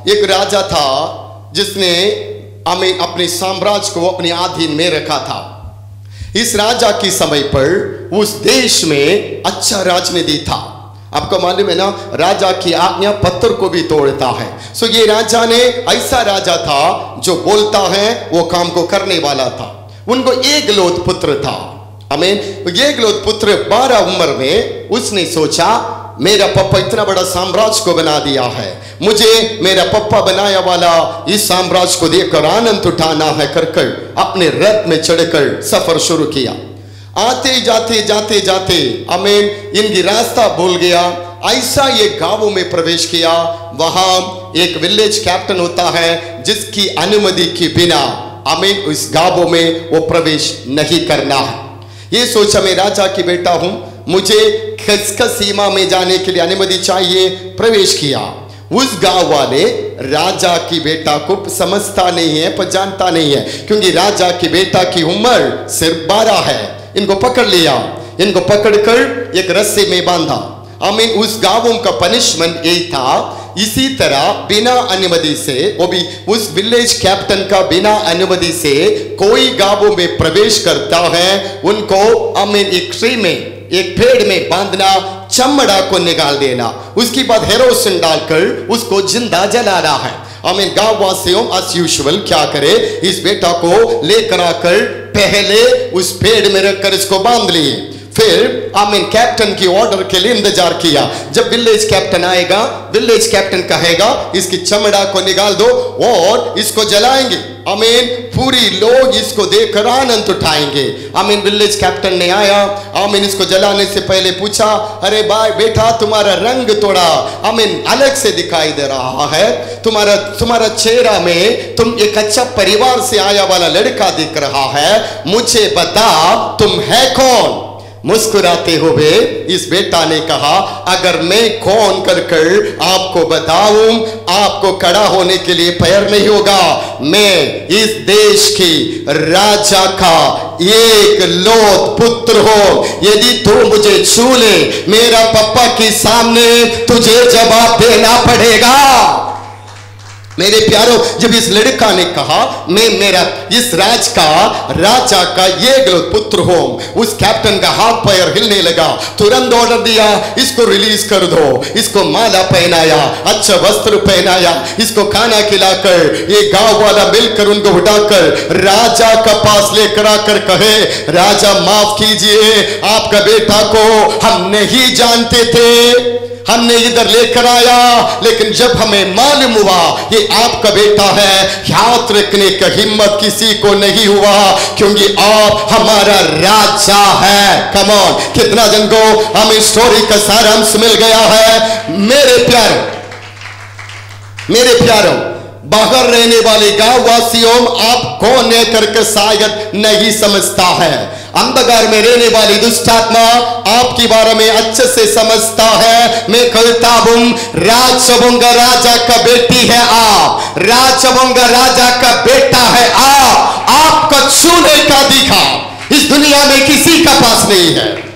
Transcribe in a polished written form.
एक राजा था जिसने हमें अपने साम्राज्य को अपने अधीन में रखा था। इस राजा के समय पर उस देश में अच्छा राजनीति था। आपको मालूम है ना, राजा की आज्ञा पत्थर को भी तोड़ता है। सो ये राजा ने ऐसा राजा था जो बोलता है वो काम को करने वाला था। उनको एकलौत पुत्र था। आमीन। एकलौत पुत्र 12 उम्र में उसने सोचा मेरा पापा इतना बड़ा साम्राज्य को बना दिया है, मुझे मेरा पापा बनाया वाला इस साम्राज्य को देखकर आनंद उठाना है कर अपने रथ में चढ़कर सफर शुरू किया। आते जाते जाते जाते आमीन इनकी रास्ता भूल गया। ऐसा ये गांवों में प्रवेश किया। वहां एक विलेज कैप्टन होता है जिसकी अनुमति के बिना आमीन उस गांवों में वो प्रवेश नहीं करना है। ये सोचा मैं राजा की बेटा हूं, मुझे खसखस सीमा में जाने के लिए अनुमति चाहिए। प्रवेश किया। उस गांव वाले राजा की बेटा को समझता नहीं है, पहचानता नहीं है, क्योंकि राजा की बेटा की उम्र सिर्फ 12 है। इनको पकड़ लिया। इनको पकड़कर एक रस्से में बांधा। आमीन। उस गांवों का पनिशमेंट यही था। इसी तरह बिना अनुमति से, वो भी उस विलेज कैप्टन का बिना अनुमति से कोई गांवों में प्रवेश करता है उनको आमीन एक ट्री में, एक पेड़ में बांधना, चमड़ा को निकाल देना, उसके बाद हेरोसिन डालकर उसको जिंदा जलाना है। आमीन। गांव वासियों एज यूजुअल क्या करे, इस बेटा को लेकर आकर पहले उस पेड़ में रखकर इसको बांध लिए। फिर आमीन कैप्टन की ऑर्डर के लिए इंतजार किया। जब विलेज कैप्टन आएगा, विलेज कैप्टन कहेगा इसकी चमड़ा को निकाल दो और इसको जलाएंगे। आमीन। पूरी लोग इसको देखकर आनंद उठाएंगे। आमीन। विलेज कैप्टन ने आया। आमीन। इसको जलाने से पहले पूछा, अरे भाई बेटा तुम्हारा रंग थोड़ा आमीन अलग से दिखाई दे रहा है, तुम्हारा चेहरा में तुम एक अच्छा परिवार से आया वाला लड़का दिख रहा है, मुझे बता तुम है कौन। मुस्कुराते हुए इस बेटा ने कहा, अगर मैं कौन कर आपको बताऊं आपको खड़ा होने के लिए पैर नहीं होगा। मैं इस देश की राजा का एकलौत पुत्र हो। यदि तू मुझे छू ले मेरा पापा के सामने तुझे जवाब देना पड़ेगा। मेरे प्यारों, जब इस लड़का ने कहा मैं मेरा इस राजा का एकलौत पुत्र हूं, उस कैप्टन का हाथ पैर हिलने लगा। तुरंत ऑर्डर दिया इसको रिलीज कर दो। इसको माला पहनाया, अच्छा वस्त्र पहनाया, इसको खाना खिलाकर ये गांव वाला मिलकर उनको उठाकर राजा का पास लेकर आकर कहे, राजा माफ कीजिए, आपका बेटा को हम नहीं जानते थे, हमने इधर लेकर आया, लेकिन जब हमें मालूम हुआ ये आपका बेटा है, हाथ रखने का हिम्मत किसी को नहीं हुआ, क्योंकि आप हमारा राजा है। कम ऑन, कितना जन को हमें स्टोरी का सारांश मिल गया है। मेरे प्यारों, बाहर रहने वाले गांव वासियों, आप कौन है करके शायद नहीं समझता है। अंधकार में रहने वाली दुष्टात्मा आपके बारे में अच्छे से समझता है। मैं कहता हूं राजवंश राजा का बेटी है आप, राजवंश राजा का बेटा है आप। आपका छूने का अधिकार इस दुनिया में किसी का पास नहीं है।